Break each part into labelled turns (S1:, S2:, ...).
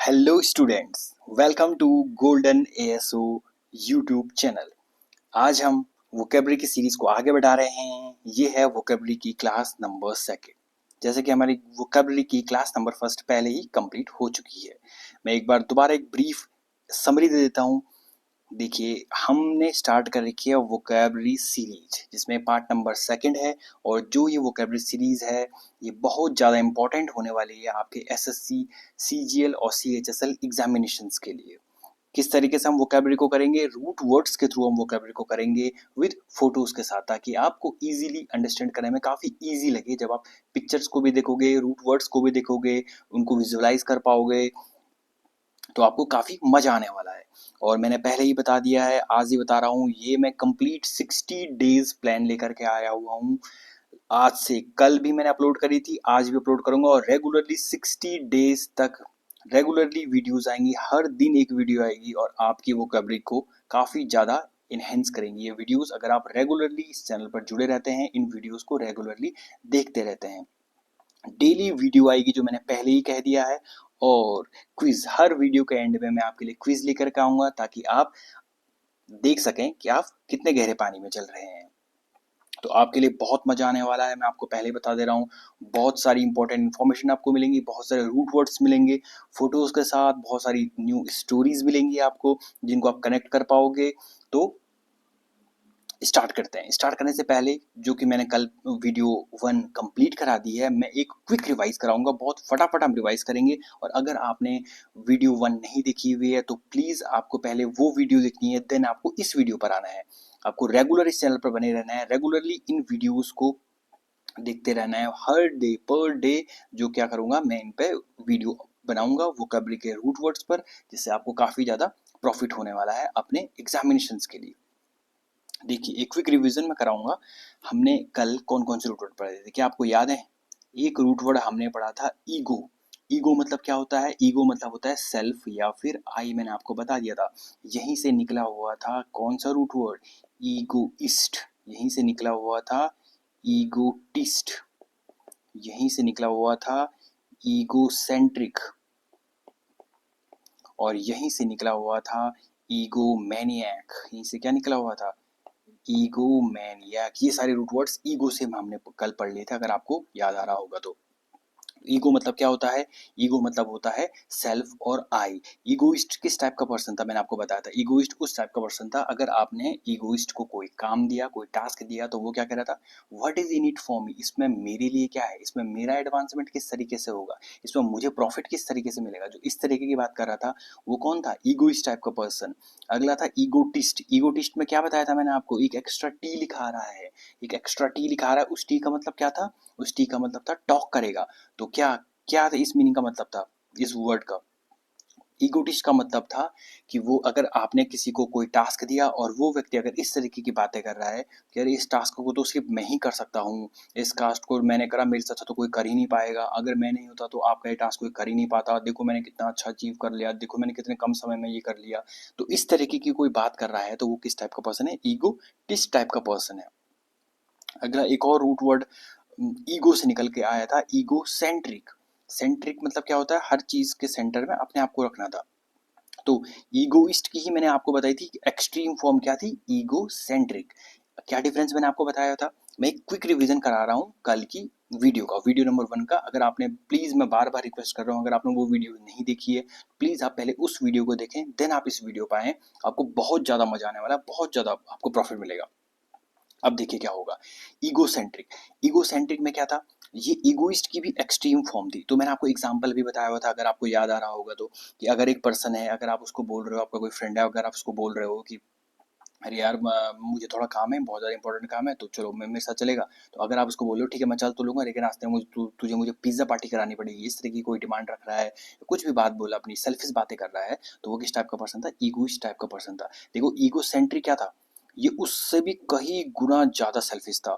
S1: Hello students, welcome to golden ASO YouTube channel. आज हम vocabulary की सीरीज को आगे बढ़ा रहे हैं। ये है वोकेबलरी की क्लास नंबर सेकेंड। जैसे कि हमारी वोकेबलरी की क्लास नंबर फर्स्ट पहले ही कंप्लीट हो चुकी है। मैं एक बार दोबारा एक ब्रीफ समरी दे देता हूँ। देखिए, हमने स्टार्ट कर रखी है वोकेबलरी सीरीज, जिसमें पार्ट नंबर सेकंड है। और जो ये वोकेबलरी सीरीज है, ये बहुत ज़्यादा इंपॉर्टेंट होने वाली है आपके एसएससी, सीजीएल और सीएचएसएल एग्जामिनेशंस के लिए। किस तरीके से हम वोकेबलरी को करेंगे? रूट वर्ड्स के थ्रू हम वोकेबलरी को करेंगे विद फोटोज के साथ, ताकि आपको इजीली अंडरस्टैंड करने में काफ़ी इजी लगे। जब आप पिक्चर्स को भी देखोगे, रूट वर्ड्स को भी देखोगे, उनको विजुअलाइज कर पाओगे, तो आपको काफ़ी मज़ा आने वाला है। और मैंने पहले ही बता दिया है, आज ही बता रहा हूँ, ये मैं कंप्लीट 60 डेज प्लान लेकर के आया हुआ हूँ। आज से कल भी मैंने अपलोड करी थी, आज भी अपलोड करूँगा, और रेगुलरली 60 डेज तक रेगुलरली वीडियोस आएंगी। हर दिन एक वीडियो आएगी और आपकी वोकैबुलरी को काफ़ी ज़्यादा इन्हेंस करेंगी ये वीडियोस, अगर आप रेगुलरली इस चैनल पर जुड़े रहते हैं, इन वीडियोस को रेगुलरली देखते रहते हैं। डेली वीडियो आएगी, जो मैंने पहले ही कह दिया है। और क्विज, हर वीडियो के एंड में मैं आपके लिए क्विज लेकर के आऊँगा, ताकि आप देख सकें कि आप कितने गहरे पानी में चल रहे हैं। तो आपके लिए बहुत मज़ा आने वाला है, मैं आपको पहले ही बता दे रहा हूँ। बहुत सारी इंपॉर्टेंट इन्फॉर्मेशन आपको मिलेंगी, बहुत सारे रूट वर्ड्स मिलेंगे फोटोज़ के साथ, बहुत सारी न्यू स्टोरीज मिलेंगी आपको, जिनको आप कनेक्ट कर पाओगे। तो स्टार्ट करते हैं। स्टार्ट करने से पहले, जो कि मैंने कल वीडियो 1 कंप्लीट करा दी है, मैं एक क्विक रिवाइज कराऊंगा। बहुत फटाफट हम रिवाइज करेंगे। और अगर आपने वीडियो 1 नहीं देखी हुई है, तो प्लीज़ आपको पहले वो वीडियो देखनी है, देन आपको इस वीडियो पर आना है। आपको रेगुलर इस चैनल पर बने रहना है, रेगुलरली इन वीडियोज़ को देखते रहना है। हर डे पर डे जो क्या करूँगा, मैं इन पे वीडियो बनाऊंगा वोकैबुलरी के रूट वर्ड्स पर, जिससे आपको काफ़ी ज़्यादा प्रॉफिट होने वाला है अपने एग्जामिनेशंस के लिए। देखिए, एक क्विक रिवीजन में कराऊंगा। हमने कल कौन कौन से रूट वर्ड पढ़े थे? क्या आपको याद है? एक रूट वर्ड हमने पढ़ा था ईगो। ईगो मतलब क्या होता है? ईगो मतलब होता है सेल्फ या फिर आई, मैंने आपको बता दिया था। यहीं से निकला हुआ था कौन सा रूट वर्ड? ईगोइस्ट। यहीं से निकला हुआ था ईगोटिस्ट। यहीं से निकला हुआ था ईगोसेंट्रिक। और यहीं से निकला हुआ था ईगोमैनियक। यहीं से क्या निकला हुआ था? Ego maniac. ये सारे रूट वर्ड्स ईगो से हमने कल पढ़ लिए थे, अगर आपको याद आ रहा होगा तो। ईगो मतलब क्या होता है? ईगो मतलब होता है सेल्फ और आई। ईगोइस्ट किस टाइप का पर्सन था? मैंने आपको बताया था, ईगोइस्ट उस टाइप का पर्सन था, अगर आपने ईगोइस्ट को कोई काम दिया, कोई टास्क दिया, तो वो क्या कह रहा था? What is in it for me? इसमें मेरे लिए क्या है? इसमें मेरा एडवांसमेंट किस तरीके से होगा? इसमें मुझे प्रॉफिट किस तरीके से मिलेगा? जो इस तरीके की बात कर रहा था, वो कौन था? ईगोइस्ट टाइप का पर्सन। अगला था ईगोटिस्ट। ईगोटिस्ट में क्या बताया था मैंने आपको? एक एक्स्ट्रा टी लिखा रहा है, एक एक्स्ट्रा टी लिखा रहा है। उस टी का मतलब क्या था? उस टी का मतलब था टॉक करेगा। तो क्या क्या था इस मीनिंग का मतलब था इस वर्ड का? ईगोटिस्ट का मतलब था कि वो, अगर आपने किसी को कोई टास्क दिया और वो व्यक्ति अगर इस तरीके की बातें कर रहा है कि अरे इस टास्क को तो सिर्फ मैं ही कर सकता हूँ, इस टास्क को मैंने करा, मेरे से अच्छा तो कोई कर ही नहीं पाएगा, अगर मैं नहीं होता तो आपका ये टास्क कोई कर ही नहीं पाता, देखो मैंने कितना अच्छा अचीव कर लिया, देखो मैंने कितने कम समय में ये कर लिया। तो इस तरीके की कोई बात कर रहा है, तो वो किस टाइप का पर्सन है? ईगोटिस्ट टाइप का पर्सन है। अगला एक और रूट वर्ड ईगो से निकल के आया था, ईगो सेंट्रिक। सेंट्रिक मतलब क्या होता है? हर चीज के सेंटर में अपने आप को रखना था। तो ईगोइस्ट की ही मैंने आपको बताई थी, एक्सट्रीम फॉर्म क्या थी? Ego centric. क्या डिफरेंस मैंने आपको बताया था? मैं एक क्विक रिवीजन करा रहा हूँ कल की वीडियो का, वीडियो नंबर 1 का। अगर आपने, प्लीज मैं बार बार रिक्वेस्ट कर रहा हूँ, अगर आपने वो वीडियो नहीं देखी है, प्लीज आप पहले उस वीडियो को देखें, देन आप इस वीडियो पर आए। आपको बहुत ज्यादा मजा आने वाला है, बहुत ज्यादा आपको प्रॉफिट मिलेगा। अब देखिए क्या होगा। ईगोसेंट्रिक। ईगोसेंट्रिक में क्या था? ये ईगोइस्ट की भी एक्सट्रीम फॉर्म थी। तो मैंने आपको एग्जांपल भी बताया हुआ था, अगर आपको याद आ रहा होगा तो, कि अगर एक पर्सन है, अगर आप उसको बोल रहे हो, आपका कोई फ्रेंड है, अगर आप उसको बोल रहे हो कि अरे यार मुझे थोड़ा काम है, बहुत ज़्यादा इंपॉर्टेंट काम है, तो चलो मैं, मेरे साथ चलेगा। तो अगर आप उसको बोलो ठीक है मैं चल तो लूँगा, लेकिन रास्ते में तुझे मुझे पिज़्ज़ा पार्टी करानी पड़ेगी, इस तरह की कोई डिमांड रख रहा है, कुछ भी बात बोला, अपनी सेल्फिश बातें कर रहा है, तो वो किस टाइप का पर्सन था? ईगोइस्ट टाइप का पर्सन था। देखो, ईगो सेंट्रिक क्या था? ये उससे भी कहीं गुना ज़्यादा सेल्फिश था।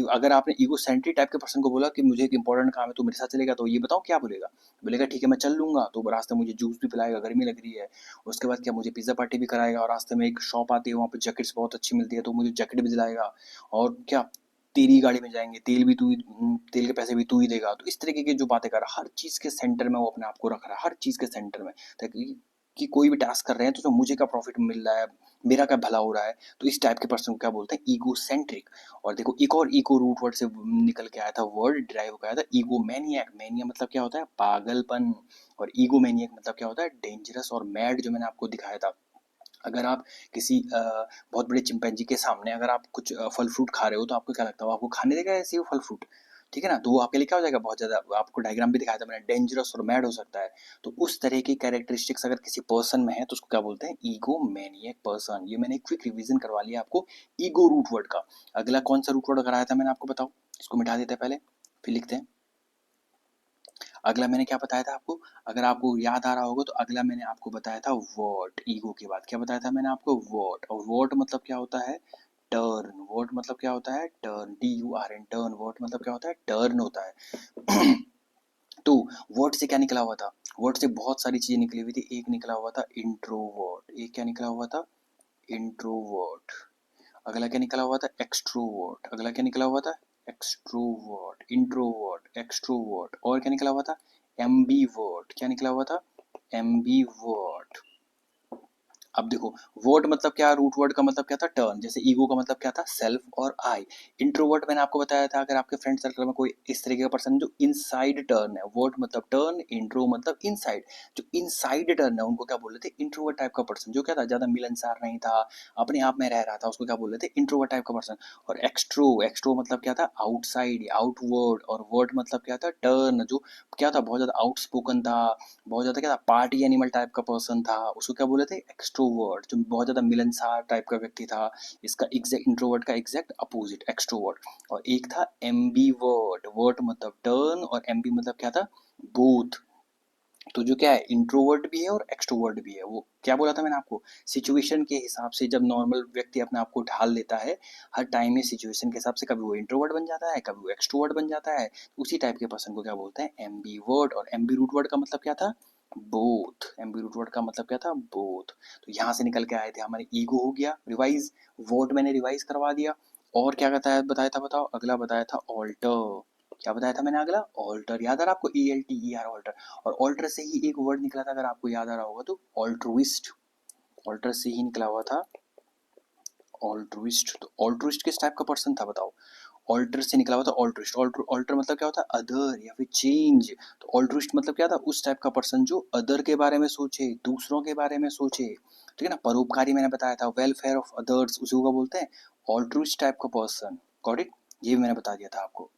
S1: अगर आपने ईगो सेंट्रिक टाइप के पर्सन को बोला कि मुझे एक इंपॉर्टेंट काम है, तो मेरे साथ चलेगा, तो ये बताओ क्या बोलेगा? बोलेगा ठीक है मैं चल लूँगा, तो रास्ते में मुझे जूस भी पिलाएगा, गर्मी लग रही है। उसके बाद क्या, मुझे पिज़्ज़ा पार्टी भी कराएगा, और रास्ते में एक शॉप आती है, वहाँ पे जैकेट्स बहुत अच्छी मिलती है, तो मुझे जैकेट भी दिलाएगा। और क्या, तेरी गाड़ी में जाएंगे, तेल के पैसे भी तू ही देगा। तो इस तरीके की जो बातें कर रहा है, हर चीज़ के सेंटर में वो अपने आप को रख रहा है, हर चीज़ के सेंटर में, ताकि कि कोई भी टास्क कर रहे हैं तो उसमें मुझे क्या प्रॉफिट मिल रहा है, मेरा क्या भला हो रहा है। तो इस टाइप के पर्सन को क्या बोलते हैं, ईगो सेंट्रिक। और देखो एक और ईगो रूट वर्ड से निकल के आया था, वर्ड ड्राइव होकर आया था ईगो मैनियक। मैनिया मतलब क्या होता है, पागलपन। और ईगो मैनियक मतलब क्या होता है, डेंजरस और मैड, जो मैंने आपको दिखाया था। अगर आप किसी बहुत बड़े चिंपैंजी के सामने अगर आप कुछ फल फ्रूट खा रहे हो तो आपको क्या लगता है, वो आपको खाने देगा ऐसे ही वो फल फ्रूट? ठीक है ना, तो वो आपके लिए क्या हो जाएगा, बहुत ज़्यादा। आपको डायग्राम भी दिखाया था मैंने, डेंजरस और मैड हो सकता है। तो उस तरह की कैरेक्टरिस्टिक्स अगर किसी पर्सन में है तो उसको क्या बोलते हैं, ईगो मैनियक पर्सन। ये मैंने क्विक रिवीजन करवा लिया आपको ईगो रूट वर्ड का। अगला कौन सा रूट वर्ड कराया था मैंने आपको, बताओ। इसको मिटा देते हैं पहले, फिर लिखते हैं। अगला मैंने क्या बताया था आपको, अगर आपको याद आ रहा होगा तो अगला मैंने आपको बताया था वॉट। ईगो के बाद क्या बताया था मैंने आपको, वॉट। और वॉट मतलब क्या होता है, टर्न। वॉट मतलब क्या होता है, टर्न, TURN, टर्न। वॉट मतलब क्या होता है, टर्न होता है। तो वर्ड से क्या निकला हुआ था, वर्ड से बहुत सारी चीजें निकली हुई थी। एक निकला हुआ था इंट्रोवर्ट, एक क्या निकला हुआ था, इंट्रोवर्ट। अगला क्या निकला हुआ था, एक्सट्रोवर्ट। अगला क्या निकला हुआ था, एक्सट्रोवर्ट। Introvert, extrovert. और क्या निकला हुआ था, एम्बीवर्ट। क्या निकला हुआ था, एम्बीवर्ट। अब देखो, वर्ड मतलब क्या, रूट वर्ड का मतलब क्या था, टर्न। जैसे ईगो का मतलब क्या था, सेल्फ और आई। इंट्रोवर्ट मैंने आपको बताया था, अगर आपके फ्रेंड सर्कल में कोई इस तरीके का पर्सन जो इनसाइड टर्न है, वर्ड मतलब टर्न, इंट्रो मतलब इनसाइड। जो इनसाइड टर्न है उनको क्या बोल रहे थे, इंट्रोवर्ट टाइप का पर्सन। जो क्या था, ज्यादा मिलनसार नहीं था, अपने आप में रह रहा था, उसको क्या बोल रहे थे, इंट्रोवर्ट टाइप का पर्सन। और एक्सट्रो, एक्सट्रो मतलब क्या था, आउटसाइड, आउटवर्ड। और वर्ड मतलब क्या था, टर्न। जो क्या था, बहुत ज्यादा आउटस्पोकन था, बहुत ज़्यादा क्या था, पार्टी एनिमल टाइप का पर्सन था, उसको क्या बोले थे, एक्सट्रोवर्ट। जो बहुत ज़्यादा मिलनसार टाइप का व्यक्ति था। इसका एग्जैक्ट, इंट्रोवर्ट का एग्जैक्ट अपोजिट, एक्सट्रोवर्ट। और एक था एम्बीवर्ट। वर्ट मतलब टर्न और एम्बी मतलब क्या था, बोथ। तो जो क्या है, इंट्रोवर्ट भी है और एक्सट्रोवर्ट भी है। वो क्या बोला था मैंने आपको, सिचुएशन के हिसाब से जब नॉर्मल व्यक्ति अपने आप को ढाल लेता है, हर टाइम में सिचुएशन के हिसाब से कभी वो इंट्रोवर्ट बन जाता है, कभी वो एक्सट्रोवर्ट बन जाता है। उसी टाइप के पर्सन को क्या बोलते हैं, एम्बीवर्ट। और एम्बी रूट वर्ड का मतलब क्या था, बोथ। एम्बी रूट वर्ड का मतलब क्या था, बोथ। तो यहाँ से निकल के आए थे हमारे, ईगो हो गया रिवाइज, वोट मैंने रिवाइज करवा दिया। और क्या बताया था बताओ, अगला बताया था ऑल्टर। क्या बताया था मैंने अगला, ऑल्टर। याद आ रहा आपको, ELTER, ऑल्टर। और ऑल्टर से ही एक वर्ड निकला था, अगर आपको याद आ रहा होगा तो, ऑल्ट्रुइस्ट। ऑल्टर से ही निकला हुआ था ऑल्ट्रुइस्ट। तो ऑल्ट्रुइस्ट किस टाइप का पर्सन था बताओ, ऑल्टर से निकला हुआ था ऑल्ट्रुइस्ट। ऑल्टर, ऑल्टर मतलब क्या होता है, अदर या फिर चेंज। तो ऑल्ट्रुइस्ट मतलब क्या था, उस टाइप का पर्सन जो अदर के बारे में सोचे, दूसरों के बारे में सोचे। ठीक है ना, परोपकारी मैंने बताया था, वेलफेयर ऑफ अदर्स, उसी को बोलते हैं ऑल्ट्रुइस्ट टाइप का पर्सन। गॉट इट, ये भी मैंने बता दिया था आपको।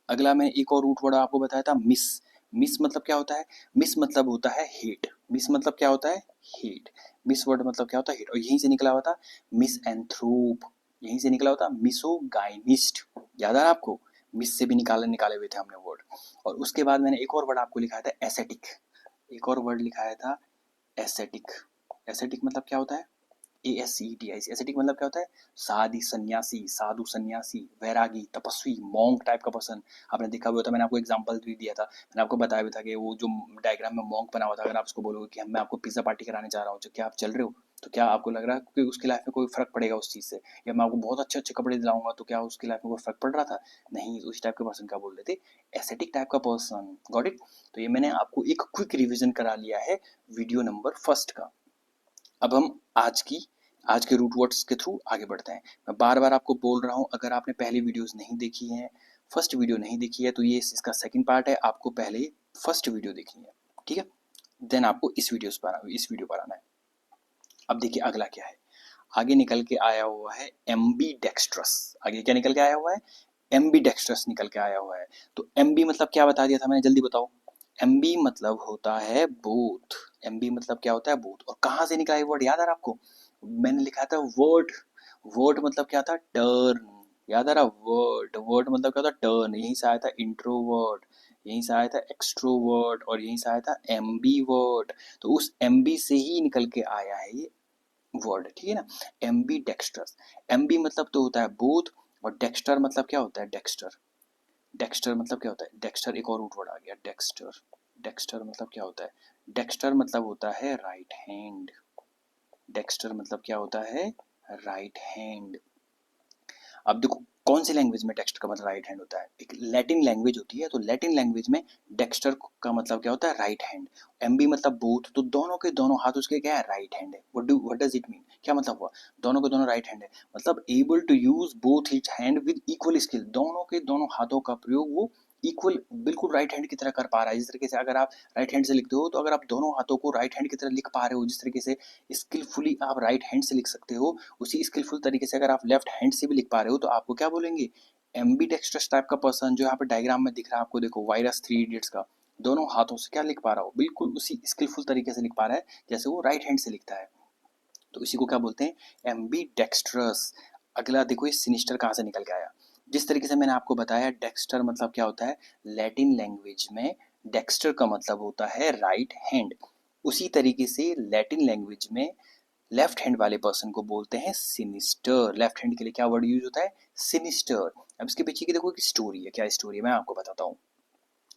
S1: अगला मैं एक और रूट वर्ड आपको बताया था, मिस। मिस मतलब क्या होता है, मिस मतलब होता है हेट। मिस मतलब क्या होता है, हेट। मिस वर्ड मतलब क्या होता है, हेट। और यहीं से निकला हुआ था मिस एंथ्रोप, यहीं से निकला हुआ था मिसोगाइनिस्ट। याद आ रहा आपको, मिस से भी निकाले निकाले हुए थे हमने वर्ड। और उसके बाद मैंने एक और वर्ड आपको लिखाया था, एसेटिक। एक और वर्ड लिखाया था, एसेटिक। एसेटिक मतलब क्या होता है, ASETIC। एसेटिक मतलब क्या होता है, साधी सन्यासी, साधु सन्यासी, वैरागी, तपस्वी, मॉन्क टाइप का पर्सन। आपने देखा भी होता, मैंने आपको एग्जांपल भी दिया था, मैंने आपको बताया भी था कि वो जो डायग्राम में मॉन्क बना हुआ था, अगर आप उसको बोलोगे कि मैं आपको पिज्जा पार्टी कराने जा रहा हूँ, तो क्या आप चल रहे हो, तो क्या आपको लग रहा है कि उसकी लाइफ में कोई फर्क पड़ेगा उस चीज़ से, या मैं आपको बहुत अच्छे अच्छे कपड़े दिलाऊंगा तो क्या उसकी लाइफ में कोई फर्क पड़ रहा था, नहीं। उस टाइप के पर्सन क्या बोल रहे थे, एसेटिक टाइप का पर्सन। Got it. तो ये मैंने आपको एक क्विक रिविजन करा लिया है वीडियो नंबर फर्स्ट का। अब हम आज के रूट वर्ड्स के थ्रू आगे बढ़ते हैं। मैं बार बार आपको बोल रहा हूँ, अगर आपने पहली वीडियोस नहीं देखी हैं, फर्स्ट वीडियो नहीं देखी है, तो ये इसका सेकंड पार्ट है, आपको पहले फर्स्ट वीडियो देखनी है, ठीक है, देन आपको इस वीडियो पर आना है। अब देखिए अगला क्या है, आगे निकल के आया हुआ है एम्बी डेक्स्ट्रस। आगे क्या निकल के आया हुआ है, एम्बी डेक्स्ट्रस निकल के आया हुआ है। तो एम्बी मतलब क्या बता दिया था मैंने, जल्दी बताओ। एम्बी मतलब होता है बोथ। एम्बी मतलब क्या होता है, बोथ। और कहाँ से निकला ये वर्ड, याद आ रहा आपको, मैंने लिखा था वर्ड। वर्ड मतलब क्या था, टर्न। याद आ रहा, वर्ड, वर्ड मतलब क्या था, टर्न। यहीं से आया था इंट्रोवर्ट, यहीं से आया था एक्सट्रोवर्ट, और यहीं से आया था एम्बी वर्ड। तो उस एम्बी से ही निकल के आया है ये वर्ड, ठीक है ना, एम्बी डेक्स्ट्रस। एम्बी मतलब तो होता है बोथ, और डेक्स्टर मतलब क्या होता है, डेक्स्टर। डेक्स्टर मतलब क्या होता है, डेक्स्टर एक और रूट वर्ड आ गया, डेक्स्टर। डेक्स्टर मतलब क्या होता है, डेक्स्टर मतलब होता है राइट हैंड। डेक्स्टर मतलब क्या होता है, राइट हैंड। अब देखो कौन सी लैंग्वेज में डेक्स्टर का मतलब राइट हैंड होता है? एक लैटिन लैंग्वेज होती है, तो लैटिन लैंग्वेज में डेक्स्टर का मतलब क्या होता है? Right hand. एमबी मतलब बोथ, तो दोनों के दोनों हाथ उसके क्या है? राइट हैंड है। What does it mean? क्या मतलब हुआ? दोनों के दोनों राइट हैंड है, मतलब able to use both his hand with equal skill. दोनों के दोनों हाथों का प्रयोग वो इक्वल, बिल्कुल राइट हैंड की तरह कर पा रहा है। जिस तरीके से अगर आप राइट हैंड से लिखते हो, तो अगर आप दोनों हाथों को राइट हैंड की तरह लिख पा रहे हो, जिस तरीके से स्किलफुली आप राइट हैंड से लिख सकते हो, उसी स्किलफुल तरीके से अगर आप लेफ्ट हैंड से भी लिख पा रहे हो, तो आपको क्या बोलेंगे? एम्बीडेक्स्ट्रस टाइप का पर्सन, जो यहाँ पे डायग्राम में दिख रहा है आपको, देखो वायरस 3 इडियट्स का, दोनों हाथों से क्या लिख पा रहा हो? बिल्कुल उसी स्किलफुल तरीके से लिख पा रहा है जैसे वो राइट हैंड से लिखता है। तो इसी को क्या बोलते हैं? एम्बीडेक्स्ट्रस। अगला देखो, ये सिनिस्टर कहाँ से निकल के आया? जिस तरीके से मैंने आपको बताया, डेक्स्टर मतलब क्या होता है? लैटिन लैंग्वेज में डेक्स्टर का मतलब होता है राइट हैंड। उसी तरीके से लैटिन लैंग्वेज में लेफ्ट हैंड वाले पर्सन को बोलते हैं सिनिस्टर। लेफ्ट हैंड के लिए क्या वर्ड यूज होता है? सिनिस्टर। अब इसके पीछे की देखो एक स्टोरी है। क्या स्टोरी है मैं आपको बताता हूँ।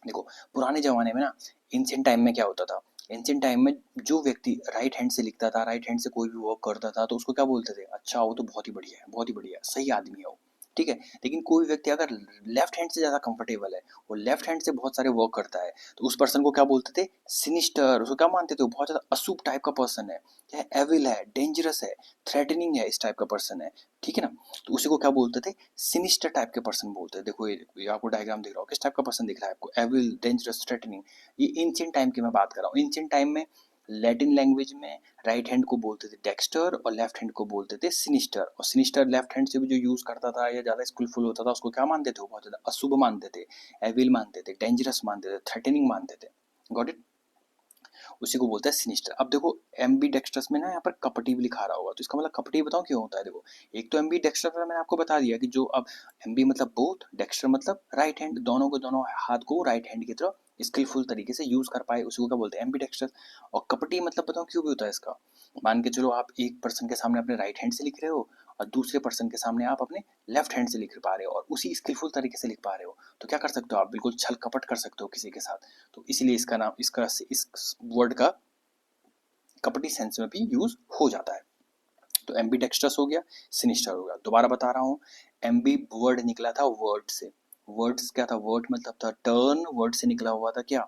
S1: देखो, पुराने जमाने में ना, एंशियंट टाइम में क्या होता था? एंशियंट टाइम में जो व्यक्ति राइट हैंड से लिखता था, राइट हैंड से कोई भी वर्क करता था, तो उसको क्या बोलते थे? अच्छा, वो तो बहुत ही बढ़िया है, बहुत ही बढ़िया है, सही आदमी है वो, ठीक है। लेकिन कोई व्यक्ति अगर लेफ्ट हैंड से ज़्यादा कंफर्टेबल है, वो लेफ्ट हैंड से बहुत सारे वर्क करता है, तो उस पर्सन को क्या बोलते थे? सिनिस्टर। उसको क्या मानते थे? वो बहुत ज़्यादा अशुभ टाइप का पर्सन है, क्या एविल है, डेंजरस है, थ्रेटनिंग है, इस टाइप का पर्सन है, ठीक है ना। तो उसी को क्या बोलते थे? सिनिस्टर टाइप के पर्सन बोलते हैं। देखो ये आपको डायग्राम दिख रहा हो, किस टाइप का पर्सन दिख रहा है आपको? Evil, dangerous, threatening. ये एंशिएंट टाइम की मैं बात कर रहा हूँ। एंशिएंट टाइम में लैटिन लैंग्वेज में राइट हैंड को बोलते थे डेक्स्टर और लेफ्ट हैंड को बोलते थे सिनिस्टर। और सिनिस्टर लेफ्ट हैंड से भी जो यूज करता था या ज्यादा स्किलफुल होता था, उसको क्या मानते थे? वो बहुत ज्यादा अशुभ मानते थे, एविल मानते थे, डेंजरस मानते थे, थ्रेटनिंग मानते थे। Got it? उसी को बोलते हैं सिनिस्टर। अब देखो, एम्बी डेक्स्ट्रस में ना यहाँ पर कपटी भी लिखा रहा होगा, तो इसका मतलब कपटी बताओ क्यों होता है? देखो, एक तो एम्बी डेक्स्ट्रस मैंने आपको बता दिया कि जो, अब एम्बी मतलब बोथ, डेक्स्टर मतलब राइट हैंड, दोनों के दोनों हाथ को राइट हैंड की तरह स्किलफुल तरीके से यूज कर पाए, उसी को क्या बोलते हैं? एम्बी डेक्स्ट्रस। और कपटी मतलब बताओ क्यों भी होता है इसका? मान के चलो, आप एक पर्सन के सामने अपने राइट हैंड से लिख रहे हो, और दूसरे पर्सन के सामने आप अपने लेफ्ट हैंड से लिख पा रहे हो, और उसी स्किलफुल तरीके से लिख पा रहे हो, तो क्या कर सकते हो आप? बिल्कुल छल कपट कर सकते हो किसी के साथ। तो इसलिए इसका नाम, इसका इस वर्ड का कपटी सेंस में भी यूज हो जाता है। तो एम्बी डेक्स्ट्रस हो गया, सिनिस्टर हो गया। दोबारा बता रहा हूँ, एम्बी वर्ड निकला था वर्ड से। वर्ड्स क्या था? वर्ड मतलब था टर्न, वर्ड से निकला हुआ था क्या?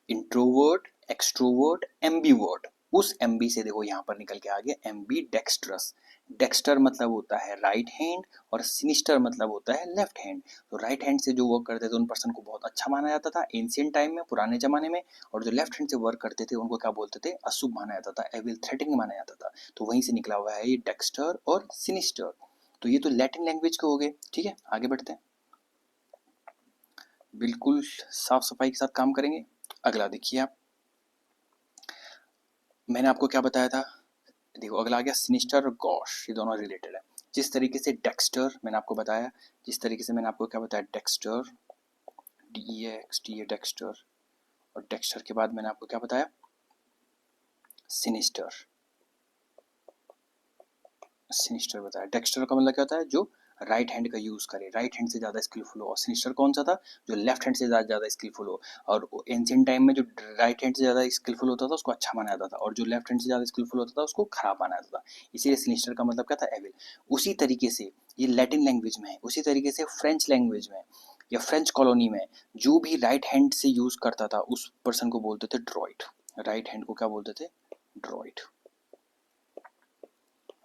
S1: Introvert, extrovert, ambivert. उस एम्बी से देखो यहाँ पर निकल के आ गया एम्बी डेक्स्ट्रस। डेक्स्टर मतलब होता है राइट हैंड, और सिनिस्टर मतलब होता है लेफ्ट हैंड। तो राइट हैंड से जो वर्क करते थे उन पर्सन को बहुत अच्छा माना जाता था एंशिएंट टाइम में, पुराने जमाने में। और जो लेफ्ट हैंड से वर्क करते थे उनको क्या बोलते थे? अशुभ माना जाता था, एविल, थ्रेटनिंग माना जाता था। तो वहीं से निकला हुआ है ये डेक्स्टर और सिनिस्टर। तो ये तो लैटिन लैंग्वेज के हो गए, ठीक है। आगे बढ़ते हैं, बिल्कुल साफ सफाई के साथ काम करेंगे। अगला देखिए आप, मैंने आपको क्या बताया था? देखो, अगला आ गया सिनिस्टर और गॉश, ये दोनों रिलेटेड है। जिस तरीके से डेक्स्टर मैंने आपको बताया, जिस तरीके से मैंने आपको क्या बताया? डेक्स्टर, DEXT डेक्स्टर, और डेक्स्टर के बाद मैंने आपको क्या बताया? सिनिस्टर। सिनिस्टर बताया। डेक्स्टर का मतलब क्या होता है? जो राइट हैंड का यूज करे, राइट हैंड से ज्यादा स्किलफुल हो। और सिनिस्टर कौन सा था? जो लेफ्ट हैंड से ज्यादा स्किलफुल हो। और एंशिएंट टाइम में जो राइट हैंड से ज्यादा स्किलफुल होता था उसको अच्छा माना जाता था, और जो लेफ्ट हैंड से ज्यादा स्किलफुल होता था उसको खराब माना जाता था। इसीलिए सिनिस्टर का मतलब क्या था? एविल। उसी तरीके से ये लैटिन लैंग्वेज में है, उसी तरीके से फ्रेंच लैंग्वेज में या फ्रेंच कॉलोनी में जो भी राइट हैंड से यूज करता था उस पर्सन को बोलते थे ड्रॉइड। राइट हैंड को क्या बोलते थे? ड्रॉइड।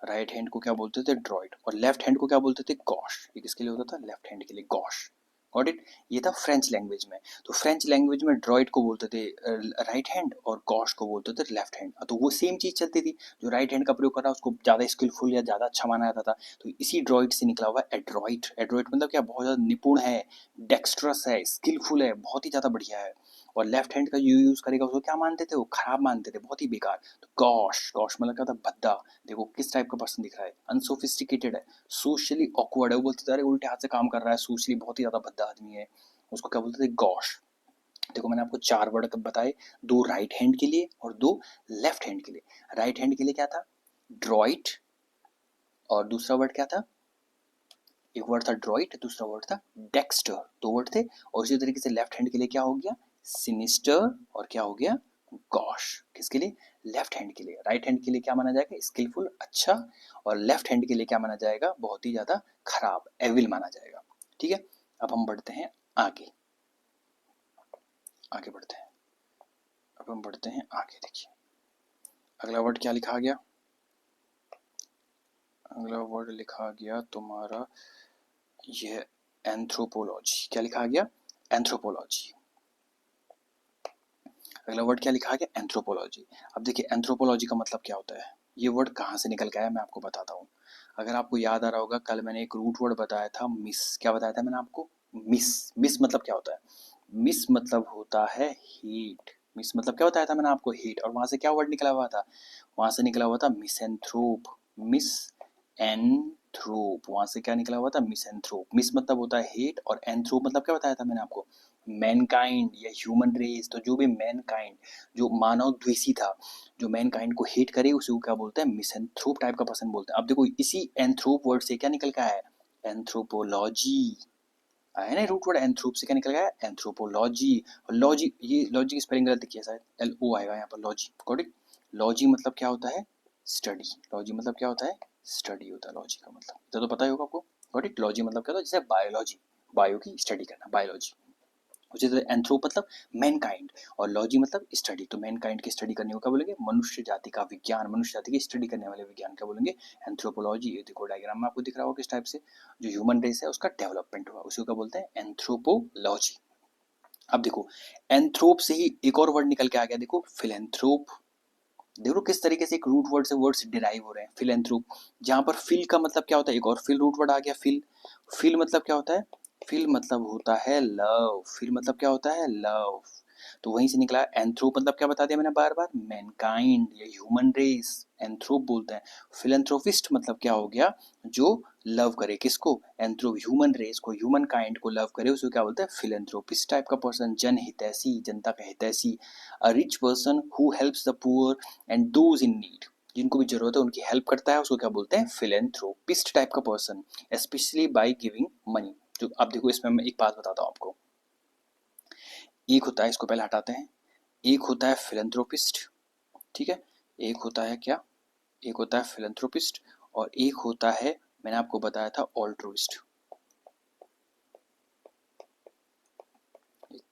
S1: राइट हैंड को क्या बोलते थे? ड्रॉइड। और लेफ्ट हैंड को क्या बोलते थे? गॉश। ये किसके लिए होता था? लेफ्ट हैंड के लिए, गॉश। Got it? ये था फ्रेंच लैंग्वेज में। तो फ्रेंच लैंग्वेज में ड्रॉइड को बोलते थे राइट हैंड, और गॉश को बोलते थे लेफ्ट हैंड। तो वो सेम चीज चलती थी, जो राइट हैंड का प्रयोग कर रहा है उसको ज्यादा स्किलफुल या ज्यादा अच्छा माना जाता था। तो इसी ड्रॉइड से निकला हुआ एड्रॉइड। एड्रॉइड मतलब क्या? बहुत ज्यादा निपुण है, डेक्स्ट्रस है, स्किलफुल है, बहुत ही ज्यादा बढ़िया है। और लेफ्ट हैंड का यूज करेगा उसको क्या मानते थे? वो खराब मानते थे, बहुत ही बेकार। तो गॉश, गॉश मतलब क्या था? भद्दा। देखो किस टाइप का पर्सन दिख रहा है? अनसोफिस्टिकेटेड है, सोशली ऑकवर्ड है। वो बोलते थे अरे उल्टे हाथ से काम कर रहा है, सोशली बहुत ही ज्यादा भद्दा आदमी है, उसको क्या बोलते थे? गॉश। देखो मैंने आपको 4 वर्ड बताए, 2 राइट हैंड के लिए और 2 लेफ्ट हैंड के लिए। राइट हैंड के लिए क्या था? ड्रॉइट, और दूसरा वर्ड क्या था? एक वर्ड था ड्रॉइट, दूसरा वर्ड था डेक्स्टर। 2 वर्ड थे। और इसी तरीके से लेफ्ट हैंड के लिए क्या हो गया? सिनिस्टर, और क्या हो गया? गॉश किसके लिए? लेफ्ट हैंड के लिए। राइट हैंड के लिए क्या माना जाएगा? स्किलफुल, अच्छा। और लेफ्ट हैंड के लिए क्या माना जाएगा? बहुत ही ज्यादा खराब, एविल माना जाएगा। ठीक है, अब हम बढ़ते हैं आगे, आगे बढ़ते हैं, अब हम बढ़ते हैं आगे। देखिए अगला वर्ड क्या लिखा गया? अगला वर्ड लिखा गया तुम्हारा यह एंथ्रोपोलॉजी। क्या लिखा गया? एंथ्रोपोलॉजी। अगला वर्ड क्या लिखा गया? एंथ्रोपोलॉजी। अब देखिए एंथ्रोपोलॉजी का मतलब क्या होता है, ये वर्ड कहाँ से निकल के आया मैं आपको बताता हूँ। अगर आपको याद आ रहा होगा, कल मैंने एक रूट वर्ड बताया था मिस। क्या बताया था मैंने आपको? मिस। मिस मतलब क्या होता है? मिस मतलब होता है हीट। मिस मतलब क्या बताया था मैंने आपको? हीट। और वहां से क्या वर्ड निकला हुआ था? वहां से निकला हुआ था मिसएंथ्रोप। मिस एंथ्रोप, वहां से क्या निकला हुआ था? मिसएंथ्रोप। मिस मतलब होता है हेट, और एंथ्रोप मतलब क्या बताया था मैंने आपको? मैनकाइंड या ह्यूमन रेस। तो जो भी मैनकाइंड, जो मानव द्वेषी था, जो मैनकाइंड को हेट करे, उसे क्या बोलते हैं? मिसएंथ्रोप टाइप का पर्सन बोलते हैं। अब देखो इसी एंथ्रोप वर्ड से क्या निकल का है? एंथ्रोपोलॉजी आया ना। रूट वर्ड एंथ्रोप से क्या निकल गया? एंथ्रोपोलॉजी। और लॉजी, ये लॉजी की स्पेलिंग गलत लिखी है शायद, एल ओ आएगा यहाँ पर, लॉजी। Got it? लॉजी मतलब क्या होता है? स्टडी। लॉजी मतलब क्या होता है? स्टडी होता है लॉजी का मतलब, तो पता ही होगा आपको। Got it? लॉजी मतलब क्या होता है? जैसे बायोलॉजी, बायो की स्टडी करना, बायोलॉजी। उसी तरह एंथ्रोप मतलब मैनकाइंड, और लॉजी मतलब स्टडी। तो मैनकाइंड की स्टडी करने को क्या बोलेंगे? मनुष्य जाति का विज्ञान, मनुष्य जाति की स्टडी करने वाले विज्ञान क्या बोलेंगे? एंथ्रोपोलॉजी। ये देखो डायग्राम में आपको दिख रहा होगा किस टाइप से जो ह्यूमन रेस है उसका डेवलपमेंट हुआ, उसी को क्या बोलते हैं? एंथ्रोपोलॉजी। अब देखो एंथ्रोप से ही एक और वर्ड निकल के आ गया, देखो फिलेंथ्रोप। देखो किस तरीके से एक रूट वर्ड से वर्ड्स डिराइव हो रहे हैं। फिलेंथ्रोप, जहां पर फिल का मतलब क्या होता है? एक और फिल रूट वर्ड आ गया, फिल। फिल मतलब क्या होता है? फिल मतलब होता है लव। फिल मतलब क्या होता है? लव। तो वहीं से निकला एंथ्रोप मतलब क्या बता दिया मैंने बार बार? मैनकाइंड या ह्यूमन रेस, एंथ्रोप बोलते हैं। फिलेंथ्रोपिस्ट मतलब क्या हो गया? जो लव करे, किसको? एंथ्रोप, ह्यूमन रेस को, ह्यूमन काइंड को लव करे, उसको क्या बोलते हैं? फिलेंथ्रोपिस्ट टाइप का पर्सन। जन हितैषी, जनता का हितैषी। A rich person who helps the poor and those in need, जिनको भी जरूरत है उनकी हेल्प करता है, उसको क्या बोलते हैं? फिलेंथ्रोपिस्ट टाइप का person, specially by giving money. जो आप देखो इसमें मैं एक बात बताता हूँ आपको, एक होता है, इसको पहले हटाते हैं, एक होता है फिलेंथ्रोपिस्ट, ठीक है, एक होता है क्या? एक होता है फिलेंथ्रोपिस्ट, और एक होता है, मैंने आपको बताया था, ऑल्ट्रुइस्ट।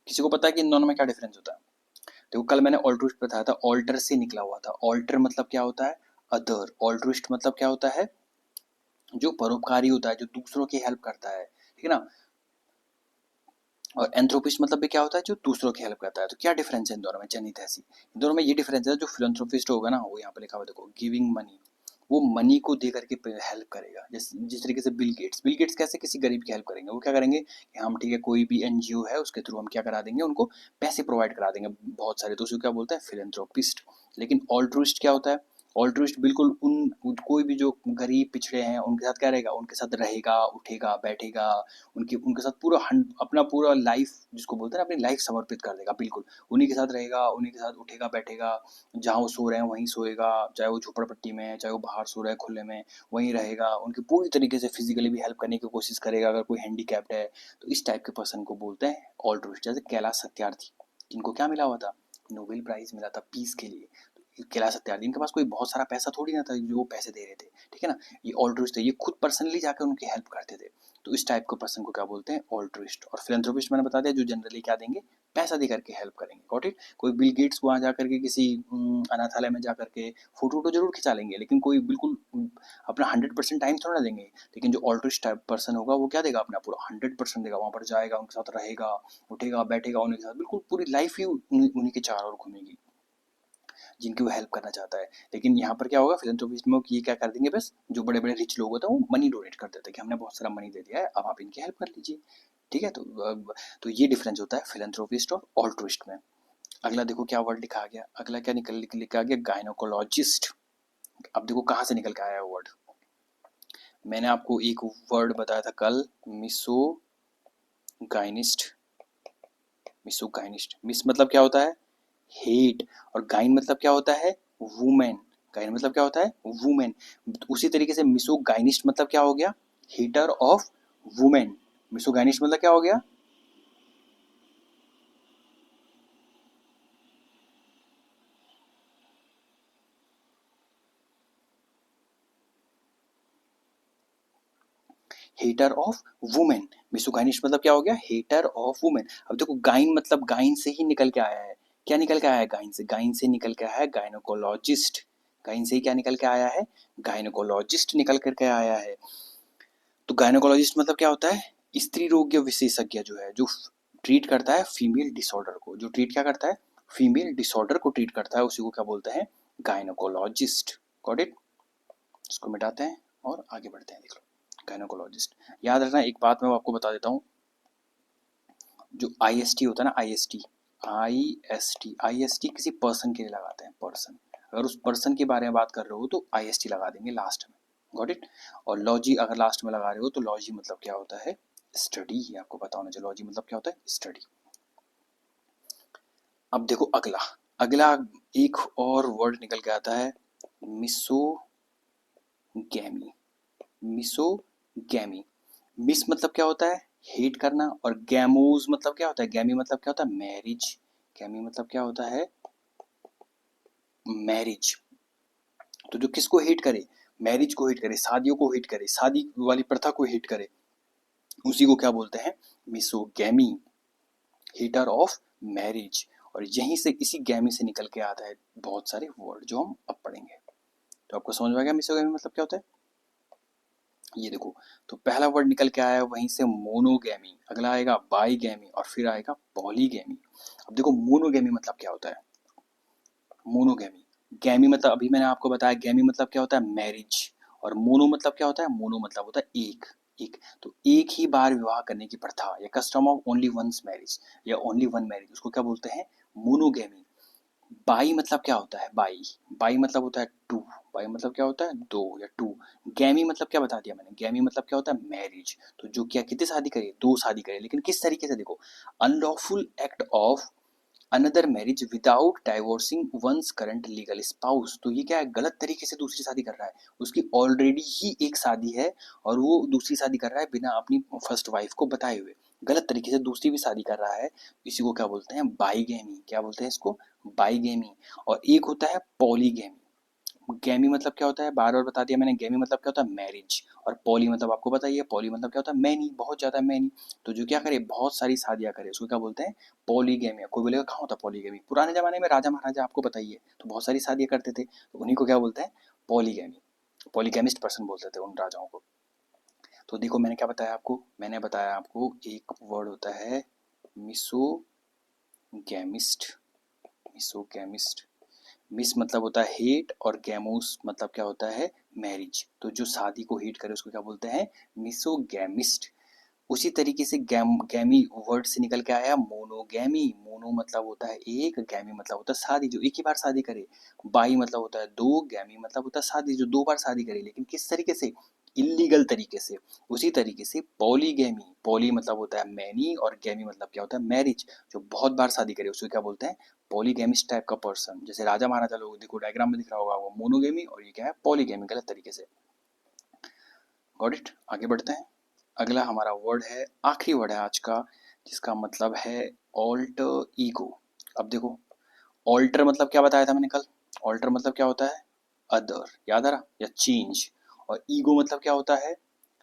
S1: किसी को पता है कि इन दोनों में क्या डिफरेंस होता है? देखो कल मैंने ऑल्ट्रुइस्ट बताया था, ऑल्टर से निकला हुआ था। ऑल्टर मतलब क्या होता है? अदर। ऑल्ट्रुइस्ट मतलब क्या होता है? जो परोपकारी होता है, जो दूसरों की हेल्प करता है, ठीक है ना। और एंथ्रोपिस्ट मतलब भी क्या होता है? जो दूसरों की हेल्प करता है। तो क्या डिफरेंस है इन दोनों में? जनित ऐसी, इन दोनों में ये डिफरेंस है, जो फिलंथ्रोपिस्ट होगा ना, वो यहाँ पे लिखा हुआ देखो, गिविंग मनी, वो मनी को दे करके हेल्प करेगा। जिस तरीके से बिल गेट्स, बिल गेट्स कैसे किसी गरीब की हेल्प करेंगे? वो क्या करेंगे कि हम, ठीक है, कोई भी एनजीओ है उसके थ्रू हम क्या करा देंगे, उनको पैसे प्रोवाइड करा देंगे बहुत सारे, तो उसको क्या बोलते हैं? फिलंथ्रोपिस्ट। लेकिन ऑल्ट्रुइस्ट क्या होता है? ऑल्ट्रुइस्ट बिल्कुल कोई भी जो गरीब पिछड़े हैं उनके साथ क्या रहेगा? उनके साथ रहेगा, उठेगा, बैठेगा, उनके साथ पूरा अपना पूरा लाइफ, जिसको बोलते हैं ना, अपनी लाइफ समर्पित कर देगा। बिल्कुल उन्हीं के साथ रहेगा, उन्हीं के साथ उठेगा, बैठेगा, जहाँ वो सो रहे हैं वहीं सोएगा, चाहे वो झोपड़पट्टी में है, चाहे वो बाहर सो रहा है खुले में, वहीं रहेगा, उनकी पूरी तरीके से फिजिकली भी हेल्प करने की कोशिश करेगा अगर कोई हैंडीकैप्ड है। तो इस टाइप के पर्सन को बोलते हैं ऑल्ट्रुइस्ट। जैसे कैलाश सत्यार्थी, इनको क्या मिला हुआ था? नोबेल प्राइज मिला था पीस के लिए। कैलाश सत्यार्थी, इनके पास कोई बहुत सारा पैसा थोड़ी ना था जो वो पैसे दे रहे थे, ठीक है ना। ये ऑल्ट्रुइस्ट थे, ये खुद पर्सनली जाकर उनकी हेल्प करते थे। तो इस टाइप के पर्सन को क्या बोलते हैं? ऑल्ट्रुइस्ट। और फिलैंथ्रोपिस्ट मैंने बता दिया, जो जनरली क्या देंगे? पैसा दे करके हेल्प करेंगे। Got it? कोई बिल गेट्स को वहाँ जाकर के किसी अनाथालय में जाकर के फोटो वोटो जरूर खिंचा लेंगे, लेकिन कोई बिल्कुल अपना 100% टाइम थोड़ा ना देंगे। लेकिन जो ऑल्ट्रुइस्ट टाइप पर्सन होगा वो क्या देगा? अपना पूरा 100% देगा, वहाँ पर जाएगा, उनके साथ रहेगा, उठेगा, बैठेगा, उन्हीं के साथ बिल्कुल पूरी लाइफ ही उन्हीं के चारों ओर घूमेगी, जिनकी वो हेल्प करना चाहता है। लेकिन यहाँ पर क्या होगा? फिलैंथ्रोपिस्ट में ये क्या कर देंगे? बस जो बड़े बड़े रिच लोग होते हैं वो मनी डोनेट कर देते हैं कि हमने बहुत सारा मनी दे दिया है, अब आप इनकी हेल्प कर लीजिए, ठीक है। तो ये डिफरेंस होता है फिलैंथ्रोपिस्ट और ऑल्ट्रुइस्ट में। अगला देखो क्या वर्ड लिखा गया, अगला क्या लिखा गया? गायनोकोलॉजिस्ट। अब देखो कहाँ से निकल के आया वर्ड। मैंने आपको एक वर्ड बताया था कल, मिसोगाइनिस्ट। मिसोगाइनिस्ट, मिस मतलब क्या होता है? हेट, और गाइन मतलब क्या होता है? वुमेन। गाइन मतलब क्या होता है? वुमेन। उसी तरीके से मिसोगाइनिस्ट मतलब क्या हो गया? Hater of women. मिसोगाइनिस्ट मतलब क्या हो गया? Hater of women. मिसोगाइनिस्ट मतलब क्या हो गया, हेटर ऑफ वुमेन। अब देखो गाइन मतलब गाइन से ही निकल के आया है, क्या निकल के आया है गाइन से, गाइन से निकल के आया है गायनोकोलॉजिस्ट, गाइन से ही क्या निकल के आया है, गायनोकोलॉजिस्ट निकल करके आया है। तो गायनोकोलॉजिस्ट मतलब क्या होता है, स्त्री रोग विशेषज्ञ जो है, जो ट्रीट करता है फीमेल डिसऑर्डर को, जो ट्रीट क्या करता है, फीमेल डिसऑर्डर को ट्रीट करता है, उसी को क्या बोलते हैं, गायनोकोलॉजिस्ट। Got it. इसको मिटाते हैं और आगे बढ़ते हैं। देख लो गायनोकोलॉजिस्ट, याद रखना एक बात मैं आपको बता देता हूँ, जो आईएसटी होता है ना, आईएसटी किसी पर्सन के लिए लगाते हैं, पर्सन, अगर उस पर्सन के बारे में बात कर रहे हो तो आईएसटी लगा देंगे लास्ट में। Got it. और लॉजी अगर लास्ट में लगा रहे हो तो लॉजी मतलब क्या होता है, स्टडी। ये आपको पता होना चाहिए, लॉजी मतलब क्या होता है, स्टडी। अब देखो अगला, अगला एक और वर्ड निकल के आता है, मिसोगैमी। मिसोगैमी, मिस मतलब क्या होता है, हेट करना, और गैमोज मतलब क्या होता है, गैमी मतलब क्या होता है, मैरिज। गैमी मतलब क्या होता है, मैरिज। तो जो किसको हेट करे, मैरिज को हेट करे, शादियों को हेट करे, शादी वाली प्रथा को हेट करे, उसी को क्या बोलते हैं, मिसोगैमी, हेटर ऑफ मैरिज। और यहीं से इसी गैमी से निकल के आता है बहुत सारे वर्ड जो हम अब पढ़ेंगे। तो आपको समझ में आ गया मिसोगैमी मतलब क्या होता है। ये देखो, तो पहला वर्ड निकल के आया वहीं से मोनोगैमी, अगला आएगा बाईगैमी, और फिर आएगा पॉलीगैमी। अब देखो मोनोगैमी मतलब क्या होता है, मोनोगैमी, गैमी मतलब अभी मैंने आपको बताया, गैमी मतलब क्या होता है, मैरिज। और मोनो मतलब क्या होता है, मोनो मतलब होता है एक, एक। तो एक ही बार विवाह करने की प्रथा या custom of only once marriage or only one marriage, उसको क्या बोलते हैं, मोनोगैमी। बाई मतलब क्या होता है, बाई, बाई मतलब होता है टू, बाई मतलब क्या होता है, दो या टू। गैमी मतलब क्या बता दिया मैंने, गैमी मतलब क्या होता है, मैरिज। तो जो क्या कितने शादी करे, दो शादी करे, लेकिन किस तरीके से, देखो, unlawful act of another marriage without divorcing once current legal spouse. तो ये क्या है, गलत तरीके से दूसरी शादी कर रहा है, उसकी ऑलरेडी ही एक शादी है और वो दूसरी शादी कर रहा है बिना अपनी फर्स्ट वाइफ को बताए हुए, गलत तरीके से दूसरी भी शादी कर रहा है। इसी को क्या बोलते हैं, बाईगैमी। क्या बोलते हैं इसको, बाईगैमी। और एक होता है पॉलीगैमी। गैमी मतलब क्या होता है, बार बार बता दिया मैंने, गैमी मतलब क्या होता है, मैरिज। और पॉली मतलब आपको बताइए, पॉली मतलब क्या होता है, मैनी, बहुत ज्यादा मैनी। तो जो क्या करे, बहुत सारी शादियां करे, उसको क्या बोलते हैं, पॉलीगैमी। कोई बोलेगा कहाँ होता पॉलीगैमी, पुराने जमाने में राजा महाराजा आपको बताइए तो बहुत सारी शादियां करते थे, तो उन्हीं को क्या बोलते हैं, पॉलीगैमी। पॉलीगैमिस्ट पर्सन बोलते थे उन राजाओं को। तो देखो मैंने क्या बताया आपको, मैंने बताया आपको एक वर्ड होता है मिसोगैमिस्ट। मिसोगैमिस्ट, मिस मतलब होता है हेट, और गैमोस मतलब क्या होता है, मैरिज। तो जो शादी को हेट करे उसको क्या बोलते हैं, मिसोगैमिस्ट। उसी तरीके से गैमी वर्ड से निकल के आया मोनोगैमी। मोनो मतलब होता है एक, गैमी मतलब होता है शादी, जो एक ही बार शादी करे। बाई मतलब होता है दो, गैमी मतलब होता है शादी, जो दो बार शादी करे, लेकिन किस तरीके से, इलीगल तरीके से। उसी तरीके से पॉलीगैमी, पॉली मतलब होता है मैनी, और गैमी मतलब क्या होता है, मैरिज, जो बहुत बार शादी करे उसको क्या बोलते हैं, पॉलीगैमिस्ट टाइप का पर्सन। जैसे राजा महाराजा लोग, देखो डायग्राम में दिख रहा होगा, वो मोनोगेमी, और ये क्या है, पॉलीगेमी, गलत तरीके से। Got it. आगे बढ़ते हैं। अगला हमारा वर्ड है, आखिरी वर्ड है आज का, जिसका मतलब है ऑल्टर ईगो। अब देखो, ऑल्टर मतलब क्या बताया था मैंने कल, ऑल्टर मतलब क्या होता है, अदर, याद आ रहा, या चेंज। और ईगो मतलब क्या होता है,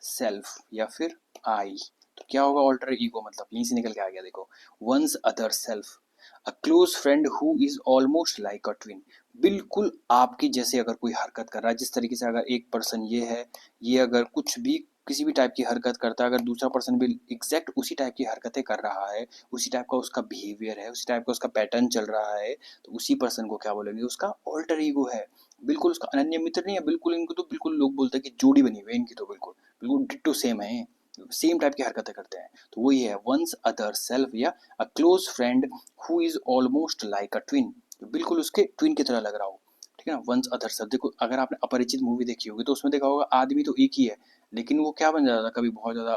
S1: सेल्फ या फिर आई। तो क्या होगा ऑल्टर ईगो मतलब, यहीं से निकल के आ गया, देखो, one's other self, a close friend who is almost like a twin. बिल्कुल आपकी जैसे अगर कोई हरकत कर रहा है, जिस तरीके से अगर एक पर्सन ये है, ये अगर कुछ भी किसी भी टाइप की हरकत करता है, अगर दूसरा पर्सन भी एग्जैक्ट उसी टाइप की हरकतें कर रहा है, उसी टाइप का उसका बिहेवियर है, उसी टाइप का उसका पैटर्न चल रहा है, तो उसी पर्सन को क्या बोलेंगे, उसका ऑल्टर ईगो है। बिल्कुल उसका अनन्य मित्र नहीं है, बिल्कुल इनको तो बिल्कुल लोग बोलते हैं कि जोड़ी बनी हुई है इनकी, तो बिल्कुल बिल्कुल डिट्टो सेम है, सेम टाइप की हरकतें करते हैं। तो वही है वंस अदर सेल्फ, या अ close friend who is almost like a twin, बिल्कुल उसके ट्विन की तरह लग रहा हो। ठीक है ना, वंस अदर सेल्फ। देखो अगर आपने अपरिचित मूवी देखी होगी तो उसमें देखा होगा आदमी तो एक ही है, लेकिन वो क्या बन जाता था, कभी बहुत ज्यादा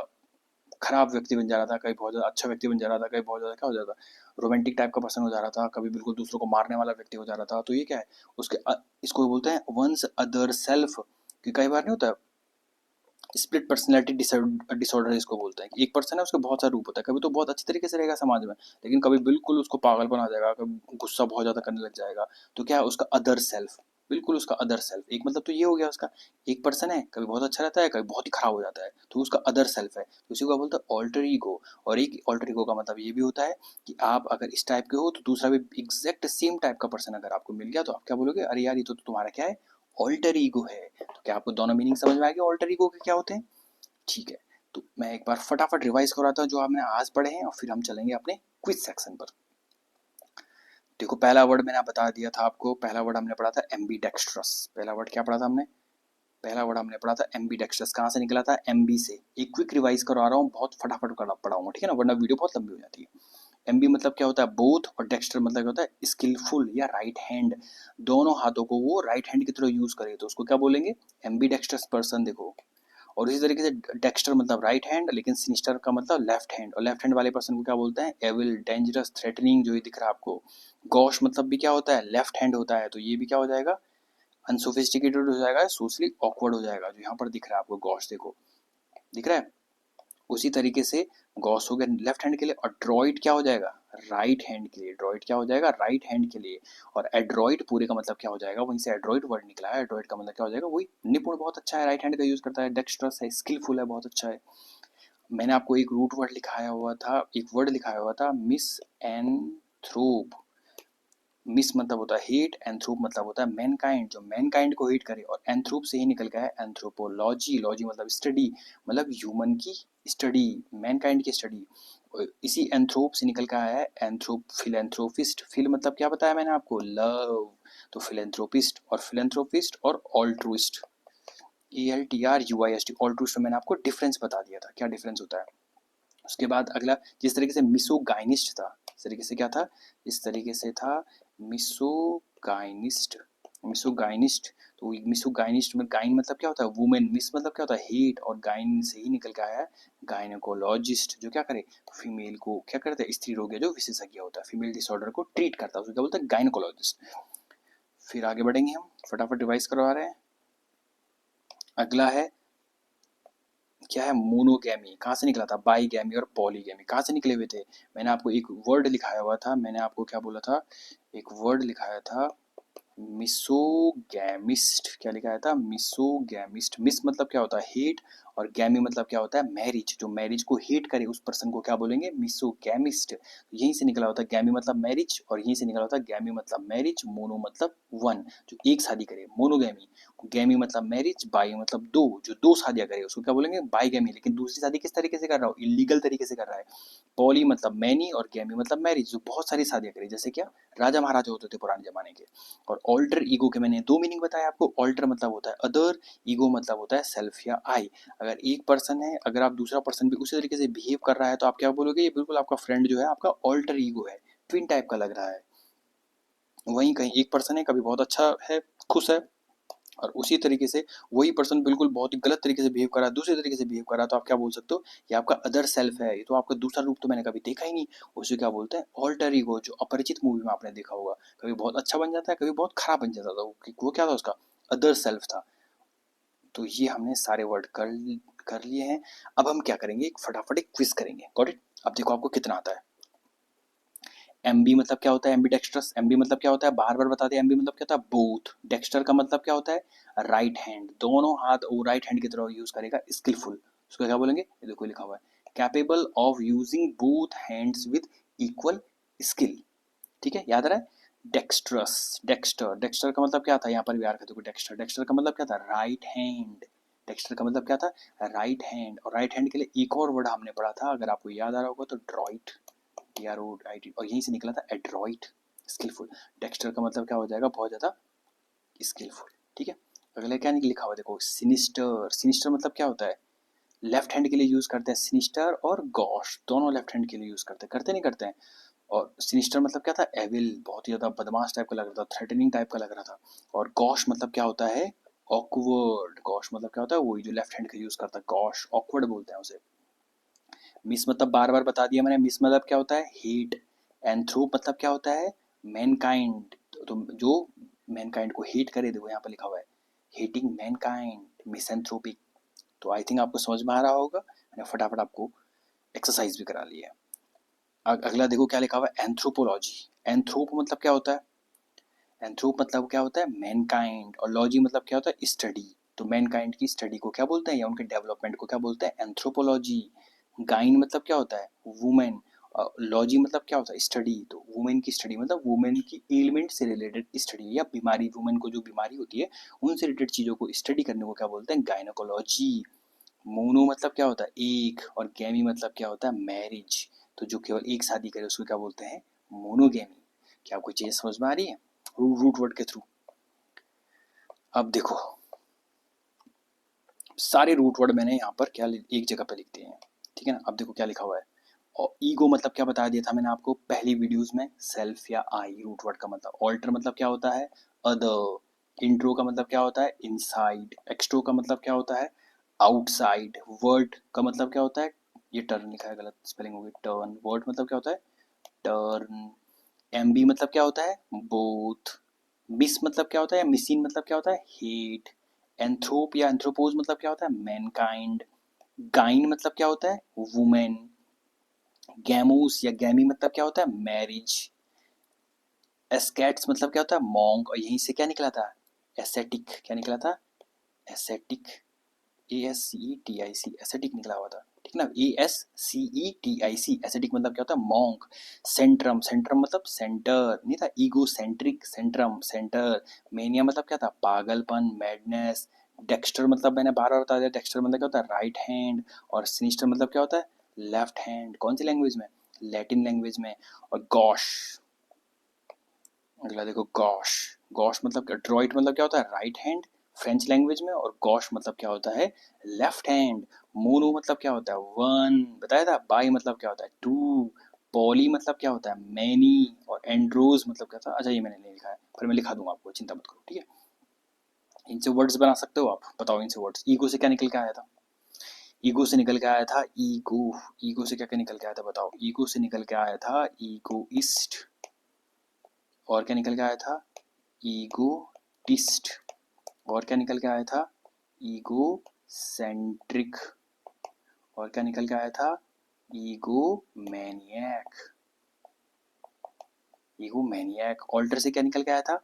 S1: खराब व्यक्ति बन जा रहा था, कभी बहुत ज्यादा अच्छा व्यक्ति बन जा रहा था, कभी बहुत ज्यादा क्या हो जाता था, रोमांटिक टाइप का पर्सन हो जा रहा था, कभी बिल्कुल दूसरों को मारने वाला व्यक्ति हो जा रहा था। तो ये क्या है, उसके इसको बोलते हैं वंस अदर सेल्फ। कि कई बार नहीं होता, स्प्लिट पर्सनैलिटी डिसऑर्डर इसको बोलते हैं, कि एक पर्सन है उसके बहुत सारे रूप होता है, कभी तो बहुत अच्छी तरीके से रहेगा समाज में, लेकिन कभी बिल्कुल उसको पागलपन आ जाएगा, कभी गुस्सा बहुत ज्यादा करने लग जाएगा, तो क्या है उसका अदर सेल्फ। बिल्कुल उसका अदर सेल्फ। एक मतलब तो ये हो गया उसका, एक पर्सन है कभी बहुत अच्छा रहता है कभी बहुत ही खराब हो जाता है, तो उसका अदर सेल्फ है, तो उसी को बोलते हैं ऑल्टर ईगो। और एक ऑल्टर ईगो का मतलब ये भी होता है कि आप अगर इस टाइप के हो तो दूसरा भी एग्जैक्ट सेम टाइप का पर्सन अगर आपको मिल गया तो आप क्या बोलोगे, अरे यार ये तो तुम्हारा क्या है, ऑल्टर ईगो है। तो क्या आपको दोनों मीनिंग समझ में आ गया ऑल्टर ईगो के क्या होते हैं? ठीक है, तो मैं एक बार फटाफट रिवाइज करवाता हूँ जो आपने आज पढ़े हैं और फिर हम चलेंगे अपने क्विज सेक्शन पर। देखो पहला वर्ड मैंने बता दिया था आपको, पहला वर्ड हमने पढ़ा था एम्बीडेक्स्ट्रस। पहला वर्ड क्या पढ़ा था हमने? पहला वर्ड हमने पढ़ा था एम्बीडेक्स्ट्रस। कहाँ से निकला था? एमबी से। एक क्विक रिवाइज करवा रहा हूँ, बहुत फटाफट पढ़ाऊंगा, ठीक है ना, वरना वीडियो बहुत लंबी हो जाती है। एमबी मतलब क्या होता है? बोथ। और डेक्स्टर मतलब क्या होता है? स्किलफुल या राइट हैंड। दोनों हाथों को वो राइट हैंड की तरह यूज करे तो उसको क्या बोलेंगे? Ambidextrous person. देखो, और इसी तरीके से डेक्स्टर मतलब राइट हैंड, लेकिन सिनिस्टर का मतलब लेफ्ट हैंड, और लेफ्ट हैंड वाले पर्सन को क्या बोलते हैं? एविल, डेंजरस, थ्रेटनिंग, जो ये दिख रहा है आपको। गॉश मतलब भी क्या होता है? लेफ्ट हैंड होता है, तो ये भी क्या हो जाएगा? अनसोफिस्टिकेटेड हो जाएगा, सोशली ऑकवर्ड हो जाएगा, जो यहाँ पर दिख रहा है आपको गॉश। देखो दिख रहा है, उसी तरीके से गॉस हो गया लेफ्ट हैंड के लिए, और ड्रॉइड क्या हो जाएगा? राइट हैंड के लिए। ड्रॉइड क्या हो जाएगा? राइट हैंड के लिए। और एड्रॉइड पूरे का मतलब क्या हो जाएगा? वहीं से एड्रॉइड वर्ड निकला है, एड्रॉइड का मतलब क्या हो जाएगा? वही निपुण, बहुत अच्छा है, राइट हैंड का यूज करता है, डेक्स्ट्रस है, स्किलफुल है, बहुत अच्छा है। मैंने आपको एक रूट वर्ड लिखाया हुआ था, एक वर्ड लिखाया हुआ था, मिस एनथ्रोप। मिस मतलब होता है हेट, एंथ्रोप मतलब होता है मैनकाइंड, जो मैनकाइंड को हेट करे, और एंथ्रोप से ही निकल गया है एंथ्रोपोलॉजी। लॉजी मतलब स्टडी, मतलब ह्यूमन की स्टडी, मैनकाइंड की स्टडी। इसी एंथ्रोप से निकल के आया है एंथ्रोप, फिलेंथ्रोपिस्ट। फिल मतलब क्या बताया मैंने आपको? लव। तो फिलेंथ्रोपिस्ट और फिलेंथ्रोपिस्ट और ऑल्ट्रुइस्ट, ALTRUIST, ऑल्ट्रुइस्ट में मैंने आपको डिफरेंस बता दिया था, क्या डिफरेंस होता है। उसके बाद अगला, जिस तरीके से मिसोगाइनिस्ट था, इस तरीके से क्या था? इस तरीके से था मिसोगाइनिस्ट। मिसोगाइनिस्ट, तो मिसोगाइनिस्ट में गाइन मतलब क्या होता है? वुमेन। मिस मतलब क्या होता है? हेट, और गाइन से ही निकल के आया है गायनेकोलॉजिस्ट, जो क्या करे? फीमेल को क्या करता है? स्त्री रोग, जो विशेषज्ञ होता है, फीमेल डिसऑर्डर को ट्रीट करता है, उसको क्या बोलते हैं? गायनेकोलॉजिस्ट। फिर आगे बढ़ेंगे हम, फटाफट रिवाइज करवा रहे हैं। अगला है क्या है? मोनोगैमी। कहाँ से निकला था? बाईगैमी और पॉलीगैमी कहाँ से निकले हुए थे? मैंने आपको एक वर्ड लिखाया हुआ था, मैंने आपको क्या बोला था? एक वर्ड लिखाया था, मिसोगैमिस्ट। क्या लिखाया था? मिसोगैमिस्ट। मिस मतलब क्या होता है? हेट, और गैमी मतलब क्या होता है? मैरिज। जो मैरिज को हेट करे उस पर्सन को क्या बोलेंगे? मिसोगैमिस्ट। यहीं से निकला होता है गैमी मतलब मैरिज, और यहीं से निकला होता है गैमी मतलब मैरिज, मोनो मतलब वन, जो एक शादी करे, मोनोगैमी। गैमी मतलब मैरिज, बाई मतलब दो, जो दो शादियां करे उसको क्या बोलेंगे? बाईगैमी। लेकिन दूसरी शादी किस तरीके से कर रहा हो? इलीगल तरीके से कर रहा है। पॉली मतलब मैनी, और गैमी मतलब मैरिज, जो बहुत सारी शादियां करे, जैसे क्या राजा महाराजा होते थे पुराने जमाने के। और ऑल्टर ईगो के मैंने दो मीनिंग बताया आपको। ऑल्टर मतलब होता है अदर, ईगो मतलब होता है सेल्फ या आई। अगर एक पर्सन है, अगर आप दूसरा पर्सन भी उसी तरीके से बिहेव कर रहा है तो आप क्या बोलोगे? ये बिल्कुल आपका फ्रेंड जो है आपका ऑल्टर ईगो है, ट्विन टाइप का लग रहा है। वहीं कहीं एक पर्सन है कभी बहुत अच्छा है, खुश है, और उसी तरीके से वही पर्सन बिल्कुल बहुत ही गलत तरीके से बिहेव कर रहा है, दूसरे तरीके से बिहेव कर रहा है, तो आप क्या बोल सकते हो? ये आपका अदर सेल्फ है, ये तो आपका दूसरा रूप तो मैंने कभी देखा ही नहीं। उसे क्या बोलते हैं? ऑल्टर ईगो, जो अपरिचित मूवी में आपने देखा होगा, कभी बहुत अच्छा बन जाता है कभी बहुत खराब बन जाता था, वो क्या था? उसका अदर सेल्फ था। तो ये हमने सारे वर्ड कर लिए हैं। अब हम क्या करेंगे? एक फटाफट एक क्विज करेंगे। Got it? अब देखो आपको कितना आता है। एमबी मतलब क्या होता है? MB dextrous. एमबी मतलब क्या होता है? बार बार बता दें, एमबी मतलब क्या होता है? बोथ। डेक्स्टर का मतलब क्या होता है? राइट हैंड, दोनों हाथ वो राइट हैंड की तरह यूज करेगा। स्किलफुल, उसको क्या बोलेंगे? ये देखो लिखा हुआ है, capable of using both hands with equal skill. ठीक है, याद रहा है? डेक्स्ट्रस, डेक्स्टर, डेक्स्टर का मतलब क्या था? यहाँ पर भी यार देखो, डेक्स्टर, डेक्स्टर का मतलब क्या था? Right hand. डेक्स्टर का मतलब क्या था? Right hand. और राइट हैंड के लिए एक और वर्ड हमने पढ़ा था, अगर आपको याद आ रहा होगा तो, ड्रॉइट, DROIT, और यहीं से निकला था एड्रॉइट, स्किलफुल। डेक्स्टर का मतलब क्या हो जाएगा? बहुत ज़्यादा स्किलफुल। ठीक है, अगले क्या लिखा हुआ देखो, सिनिस्टर। सिनिस्टर मतलब क्या होता है? लेफ्ट हैंड के लिए यूज करते हैं सिनिस्टर, और गॉश दोनों लेफ्ट हैंड के लिए यूज करते हैं, करते नहीं करते हैं। और सिनिस्टर मतलब क्या था? एविल, बहुत ही ज़्यादा बदमाश टाइप का लग रहा था, थ्रेटनिंग टाइप का लग रहा था। और गॉश मतलब क्या होता है? ऑकवर्ड। गॉश मतलब क्या होता है? वही जो लेफ्ट हैंड का यूज करता है, गॉश, ऑकवर्ड बोलते हैं उसे। मिस मतलब बार बार बता दिया मैंने, मिस मतलब क्या होता है? हेट। एंथ्रोप मतलब क्या होता है? मैनकाइंड, तो जो मैनकाइंड को हेट करे, देखो यहाँ पर लिखा हुआ है, हेटिंग मैनकाइंड, मिसएंथ्रोपिक। तो आई थिंक आपको समझ में आ रहा होगा, मैंने फटाफट आपको एक्सरसाइज भी करा ली है। अगला देखो क्या लिखा हुआ है, एंथ्रोपोलॉजी। एंथ्रोप मतलब क्या होता है? एंथ्रोप मतलब क्या होता है मैनकाइंड, और लॉजी मतलब क्या होता है स्टडी। तो मैनकाइंड की स्टडी को क्या बोलते हैं, या उनके डेवलपमेंट को क्या बोलते हैं, एंथ्रोपोलॉजी। गाइन मतलब क्या होता है वुमेन, लॉजी मतलब क्या होता है स्टडी। तो वुमेन की स्टडी मतलब वुमेन की एलिमेंट से रिलेटेड स्टडी, या बीमारी, वुमेन को जो बीमारी होती है उनसे रिलेटेड चीज़ों को स्टडी करने को क्या बोलते हैं, गायनोकोलॉजी। मोनो मतलब क्या होता है एक, और गैमी मतलब क्या होता है मैरिज। तो जो केवल एक शादी करे उसको क्या बोलते हैं, मोनोगैमी। क्या आपको चीज़ समझ में आ रही है रूट वर्ड के थ्रू? अब देखो, सारे रूट वर्ड मैंने यहाँ पर क्या एक जगह पे लिख दिए हैं, ठीक है ना। अब देखो क्या लिखा हुआ है। और ईगो मतलब क्या बता दिया था मैंने आपको पहली वीडियोस में, सेल्फ या आई रूट वर्ड का मतलब। ऑल्टर मतलब क्या होता है अदर। इंट्रो का मतलब क्या होता है इनसाइड। एक्सट्रो का मतलब क्या होता है आउटसाइड। वर्ड का मतलब क्या होता है, ये टर्न लिखा है गलत स्पेलिंग होगी, टर्न। वर्ड मतलब क्या होता है टर्न। एमबी मतलब क्या होता है बोथ। मिस मतलब क्या होता है, या मिसिन मतलब क्या होता है हेट। एंथ्रोप या एंथ्रोपोज मतलब क्या होता है मैनकाइंड। गाइन मतलब क्या होता है वुमेन। गैमोस या गैमी मतलब क्या होता है मैरिज। एस्केट्स मतलब क्या होता है मॉन्क, और यहीं से क्या निकला था एसेटिक। क्या निकला था एसेटिक, ASCETIC, एसेटिक निकला हुआ था, ठीक ना। ASCETIC, एसेटिक मतलब क्या होता है मॉन्क। सेंट्रम, सेंट्रम मतलब सेंटर नहीं था, ego centric, Centrum centre. Mania मतलब क्या था पागलपन, मैडनेस। डेक्स्टर मतलब मैंने बार बार बता दिया, डेक्स्टर मतलब क्या होता है राइट हैंड। और सिनिस्टर मतलब क्या होता है लेफ्ट हैंड। कौन सी लैंग्वेज में, लैटिन लैंग्वेज में। और गॉश, अगला देखो गॉश। गॉश मतलब क्या, ड्रॉइट मतलब क्या होता है राइट हैंड फ्रेंच लैंग्वेज में, और गॉश मतलब क्या होता है लेफ्ट हैंड। मोनो मतलब क्या होता है वन, बताया था। बाई मतलब क्या होता है टू। पॉली मतलब क्या होता है मैनी। और एंड्रोज मतलब क्या था, अच्छा ये मैंने नहीं लिखा है पर मैं लिखा दूंगा आपको, चिंता मत करो, ठीक है। इनसे वर्ड्स बना सकते हो आप, बताओ इनसे वर्ड्स। ईगो से क्या निकल के आया था, ईगो से निकल के आया था ईगो। ईगो से क्या क्या निकल के आया था बताओ, ईगो से निकल के आया था ईगोइस्ट। और क्या निकल के आया था ईगोटिस्ट। और क्या निकल के आया था ईगो सेंट्रिक। और क्या निकल के आया था ego maniac. Ego maniac. Alter से क्या निकल के आया था,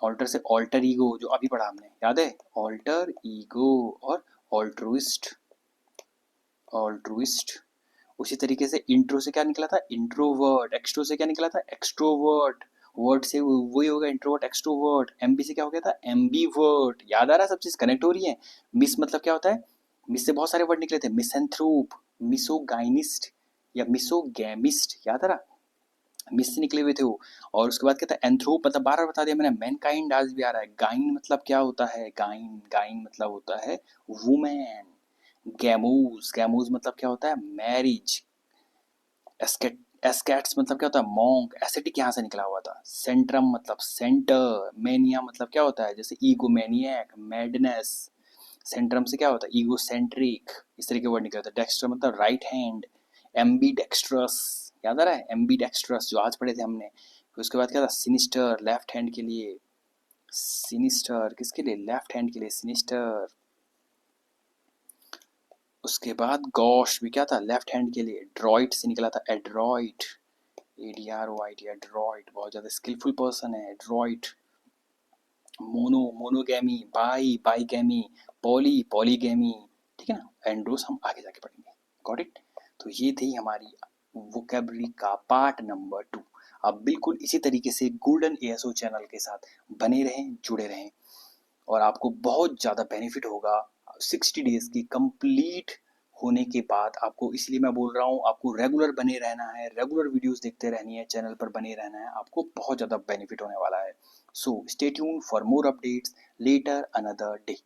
S1: ऑल्टर से ऑल्टर ईगो, जो अभी पढ़ा हमने, याद है ऑल्टर ईगो। और ऑल्ट्रुइस्ट, ऑल्ट्रुइस्ट। उसी तरीके से इंट्रो से क्या निकला था इंट्रोवर्ट। एक्सट्रो से क्या निकला था एक्सट्रोवर्ट। वर्ड से वही होगा इंट्रोवर्ट एक्सट्रोवर्ट। एमबी से क्या हो गया था एम्बीवर्ट। याद आ रहा है सब चीज कनेक्ट हो रही है। मिस मतलब क्या होता है, मिस से बहुत सारे वर्ड निकले थे, मिसएंथ्रोप, मिसोगाइनिस्ट या मिसोगैमिस्ट, याद आ रहा, मिस से निकले हुए थे वो। और उसके बाद क्या था एंथ्रोप मतलब बार बार बता दिया मैंने, मैनकाइंड आज भी आ रहा है। गाइन मतलब क्या होता है गाइन, गाइन मतलब होता है वुमेन। गैमूज, गैमूज मतलब क्या होता है मैरिज। एस्केट, एस्केट्स मतलब क्या होता है मॉन्क। एसेटिक यहाँ से निकला हुआ था। सेंट्रम मतलब सेंटर। मेनिया मतलब क्या होता है जैसे ईगोमेनियक, मैडनेस। सेंट्रम से क्या होता है ईगोसेंट्रिक, इस तरह के वर्ड निकले थे। डेक्स्टर मतलब राइट हैंड। एम्बी डेक्स्ट्रस, याद आ रहा है एम्बी डेक्स्ट्रस जो आज पढ़े थे हमने। फिर उसके बाद क्या था सिनिस्टर, लेफ्ट हैंड के लिए। सिनिस्टर किसके लिए, लेफ्ट हैंड के लिए सिनिस्टर। उसके बाद गॉश भी क्या था लेफ्ट हैंड के लिए। ड्रॉइट से निकला था एड्रॉइट, ADROIT, एड्रॉइट, बहुत ज़्यादा स्किलफुल पर्सन है adroit. Mono, monogamy. Bi, bigamy. Poly, polygamy, ठीक है ना। एंड्रोस हम आगे जाके पढ़ेंगे, गॉट इट। तो ये थी हमारी वोकेबलरी का पार्ट नंबर 2। अब बिल्कुल इसी तरीके से गोल्डन ASO चैनल के साथ बने रहें, जुड़े रहें, और आपको बहुत ज़्यादा बेनिफिट होगा 60 डेज की कंप्लीट होने के बाद आपको। इसलिए मैं बोल रहा हूँ आपको रेगुलर बने रहना है, रेगुलर वीडियोस देखते रहनी है, चैनल पर बने रहना है, आपको बहुत ज़्यादा बेनिफिट होने वाला है। So stay tune for more updates later another day.